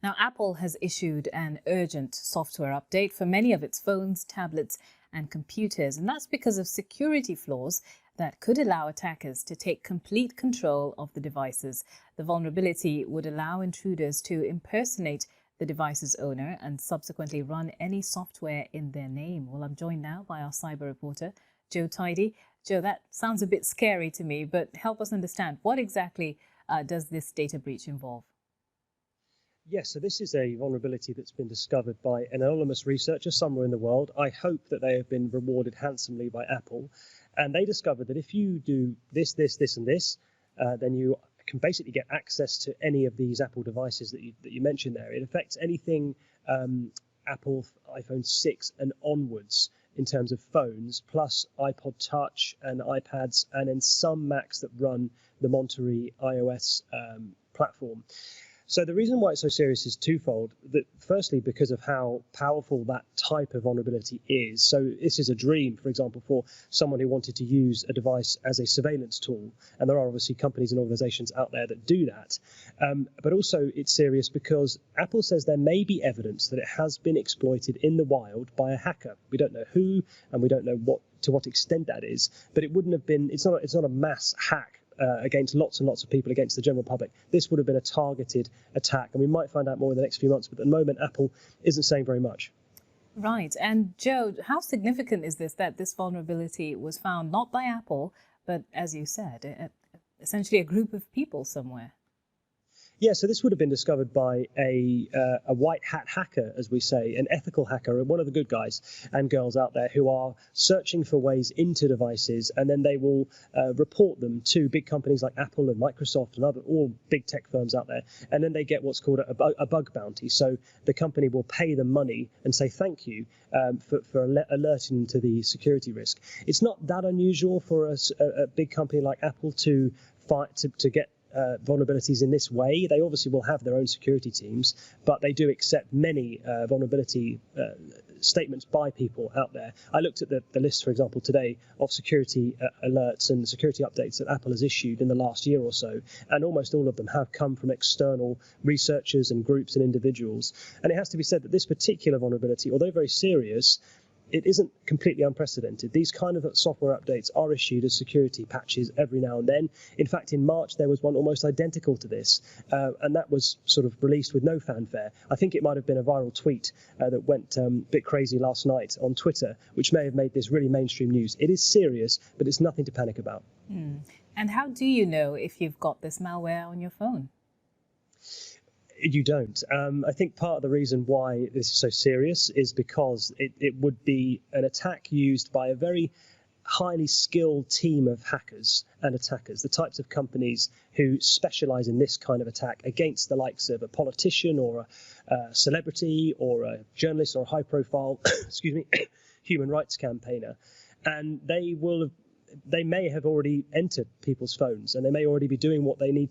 Now, Apple has issued an urgent software update for many of its phones, tablets, and computers, and that's because of security flaws that could allow attackers to take complete control of the devices. The vulnerability would allow intruders to impersonate the device's owner and subsequently run any software in their name. Well, I'm joined now by our cyber reporter, Joe Tidy. Joe, that sounds a bit scary to me, but help us understand, what exactly does this data breach involve? Yes, so this is a vulnerability that's been discovered by an anonymous researcher somewhere in the world. I hope that they have been rewarded handsomely by Apple. And they discovered that if you do this, and this, then you can basically get access to any of these Apple devices that you mentioned there. It affects anything Apple iPhone 6 and onwards in terms of phones, plus iPod Touch and iPads, and then some Macs that run the Monterey iOS platform. So the reason why it's so serious is twofold. That firstly, because of how powerful that type of vulnerability is. So this is a dream, for example, for someone who wanted to use a device as a surveillance tool. And there are obviously companies and organizations out there that do that. But also it's serious because Apple says there may be evidence that it has been exploited in the wild by a hacker. We don't know who, and we don't know to what extent that is. But it wouldn't have been, it's not a mass hack against lots and lots of people, against the general public. This would have been a targeted attack, and we might find out more in the next few months, but at the moment Apple isn't saying very much. Right. And Joe, how significant is this, that this vulnerability was found not by Apple, but as you said, essentially a group of people somewhere? Yeah, so this would have been discovered by a white hat hacker, as we say, an ethical hacker, one of the good guys and girls out there who are searching for ways into devices, and then they will report them to big companies like Apple and Microsoft and all big tech firms out there, and then they get what's called a bug bounty. So the company will pay them money and say thank you for alerting them to the security risk. It's not that unusual for a big company like Apple to get vulnerabilities in this way. They obviously will have their own security teams, but they do accept many vulnerability statements by people out there. I looked at the list, for example, today of security alerts and security updates that Apple has issued in the last year or so, and almost all of them have come from external researchers and groups and individuals. And it has to be said that this particular vulnerability, although very serious, it isn't completely unprecedented. These kind of software updates are issued as security patches every now and then. In fact, in March, there was one almost identical to this, and that was sort of released with no fanfare. I think it might have been a viral tweet that went a bit crazy last night on Twitter, which may have made this really mainstream news. It is serious, but it's nothing to panic about. And how do you know if you've got this malware on your phone? You don't. I think part of the reason why this is so serious is because it would be an attack used by a very highly skilled team of hackers and attackers, the types of companies who specialize in this kind of attack against the likes of a politician or a celebrity or a journalist or a high profile human rights campaigner. And they may have already entered people's phones, and they may already be doing what they need